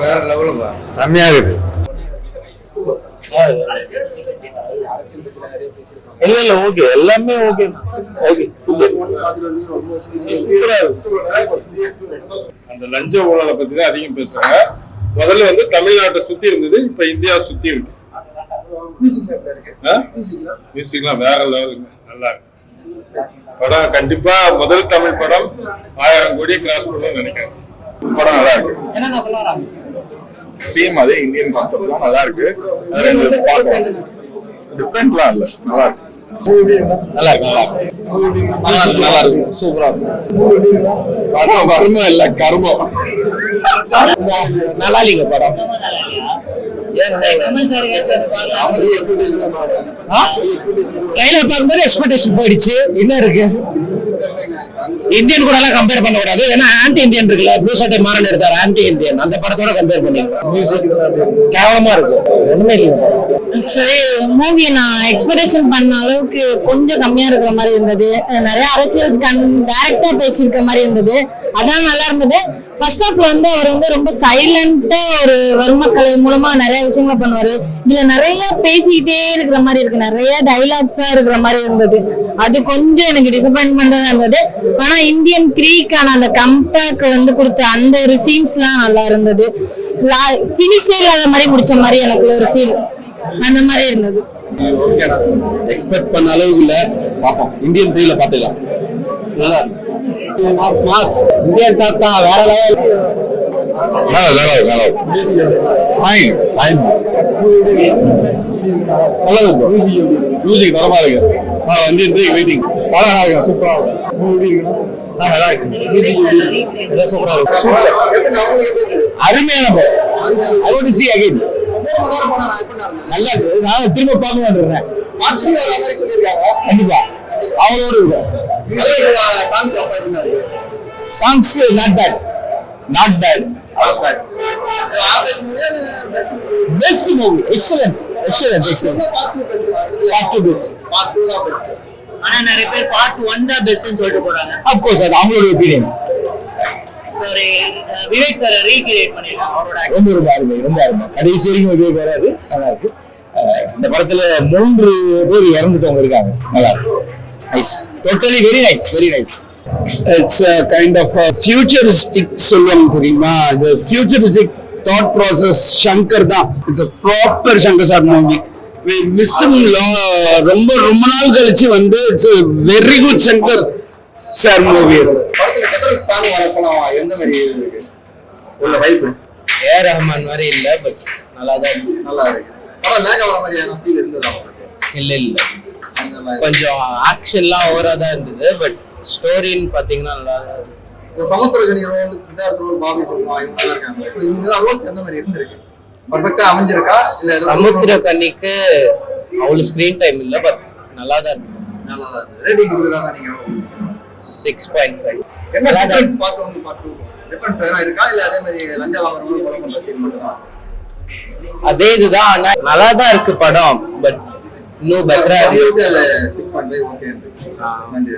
வேற லெவலுப்பா, செம்மையா இருக்குது. இல்ல ஓகே, எல்லாமே ஓகே ஓகே. அந்த லஞ்ச ஊழலை பத்தி தான் அதிகம் பேசுறாங்க. முதல்ல வந்து தமிழ்நாட்டை சுத்தி இருந்தது, இப்ப இந்தியா சுத்தி இருக்கு. மியூசிக்லாம் வேற லெவலுங்க, நல்லா இருக்கு படம். கண்டிப்பா முதல் தமிழ் படம் 1000 கோடி கிராஸ் பண்ணணும்னு நினைக்கிறேன். படம் நல்லா இருக்கு. சேம் அதே இந்தியன் கான்செப்ட் தான், நல்லா இருக்கு. டிஃபரெண்ட்லாம் இல்ல, நல்லா இருக்கு. நல்லா இருக்கு, நல்லா இருக்கு, சூப்பரா இருக்கு. வர்மம் இல்ல கர்மம். நல்லா இல்லைங்க படம். ட்ரைலர் பார்க்கும்போது எக்ஸ்பெக்டேஷன் போயிடுச்சு. என்ன இருக்கு, இந்தியன் கூட எல்லாம் கம்பேர் பண்ண கூடாது. ஏன்னா ஆன்டி இந்தியன் இருக்குல்ல, ப்ளூ சட்டை மாறன் எடுத்தாரு, ஆன்டி இந்தியன், அந்த படத்தோட கம்பேர் பண்ணி கேவலமா இருக்கு. ஒண்ணுமே இல்லை. ஆக்சுவலி மூவி நான் எக்ஸ்பெக்டேஷன் பண்ண அளவுக்கு கொஞ்சம் கம்மியா இருக்கிற மாதிரி இருந்தது. நிறைய அரசியல் டைரக்டா பேசியிருக்க மாதிரி இருந்தது, அதான் நல்லா இருந்தது. ஃபர்ஸ்ட் ஹாஃப்ல வந்து அவர் வந்து ரொம்ப சைலண்டா ஒரு வர்மக்கலை மூலமா நிறைய விஷயங்களை பண்ணுவாரு. இதுல நிறைய பேசிக்கிட்டே இருக்கிற மாதிரி இருக்கு, நிறைய டைலாக்ஸா இருக்கிற மாதிரி இருந்தது. அது கொஞ்சம் எனக்கு டிசப்பாயின்மெண்டா இருந்தது. ஆனா இந்தியன் 3க்கான அந்த கம்பேக் வந்து கொடுத்த அந்த ஒரு சீன்ஸ் எல்லாம் நல்லா இருந்தது. பினிஷே இல்லாத மாதிரி முடிச்ச மாதிரி எனக்கு ஒரு ஃபீல் அந்த மாதிரி இருந்தது. எக்ஸ்பெக்ட் பண்ண அளவுக்கு இல்ல, பாப்போம். இந்தியன் 3ல பாத்துக்கலாம். நல்லா மாஸ் இந்தியன் தாத்தா வேற லெவல். மியூசிக் தரமா இருக்கு. Indian 3 waiting. படம் நல்லா இருக்கு, சூப்பரா இருக்கு. நல்லா இருக்கு, சூப்பரா இருக்கு, அருமையான படம். I want to see again. நல்லா இருக்கு, நான் திரும்ப பார்க்க வந்துடுறேன். கண்டிப்பா அவங்களோட இருக்கும். Songs not bad, not bad. Best movie, excellent, excellent, excellent. Part 2 best. ஆனா நிறைய பேர் பார்ட் 1 தான் பெஸ்ட்னு சொல்லிட்டு போறாங்க. ஆஃப் கோர்ஸ் அது அவங்களோட opinion. Sorry, Vivek sir recreate பண்ணிருக்காங்க அவரோட. ரொம்ப அருமை, ரொம்ப அருமை. கடைசி வரைக்கும் விவேக் வராது, நல்லா இருக்கு. இந்த படத்துல 3 பேர் இறந்துட்டவங்க இருக்காங்க, நல்லா இருக்கு. Nice, totally very nice, very nice. It's kind of futuristic சொல்லுவாங்க தெரியுமா, இந்த ஃபியூச்சரிஸ்டிக் தாட் ப்ராசஸ் சங்கர் தான். It's proper Shankar sir movie. Missing ரொம்ப ரொம்ப நாள் கழிச்சு வந்து it's very good Shankar sir movie. எந்த மாதிரி இருக்கு உள்ள வைப்? ஏஆர் ரஹ்மான் மாதிரி இல்ல, பட் நல்லா தான் இருக்கு. நல்லா இருக்கு. படம் லேக் ஆகுற மாதிரியான ஃபீல் இருந்ததா உங்களுக்கு? இல்ல கொஞ்சம் ஆக்ஷன்லாம் ஓவரா தான் இருந்தது, பட் ஸ்டோரின்னு பாத்தீங்கன்னா நல்லா தான் இருக்கு. சமுத்திரகனி ரோல், சித்தார்த் ரோல், பாபி சிம்ஹா இவங்க எல்லாம் இருக்காங்க. இந்த ரோல்ஸ் எந்த மாதிரி இருந்திருக்கு? பர்ஃபெக்ட்டா அமைஞ்சிருக்கா? இல்ல சமுத்திரகனிக்கு அவ்வளவு ஸ்கிரீன் டைம் இல்ல, பட் நல்லா தான் இருக்கு. நல்லா இருக்கு. ரேட்டிங் கொடுக்குறாங்க நீங்க 6.5. என்ன டிஃபரன்ஸ் பார்த்தவங்க பார்த்து டிஃபரன்ஸ் எதனா இருக்கா? இல்ல அதே மாதிரி லஞ்சா வாங்குறவங்க கொலை பண்ற சீன் மட்டும் தான்? அதே இதுதான், ஆனா நல்லா தான் இருக்கு படம், பட் இன்னும் பெட்டரா இருக்கு. 6.5 ஓகே. நன்றி.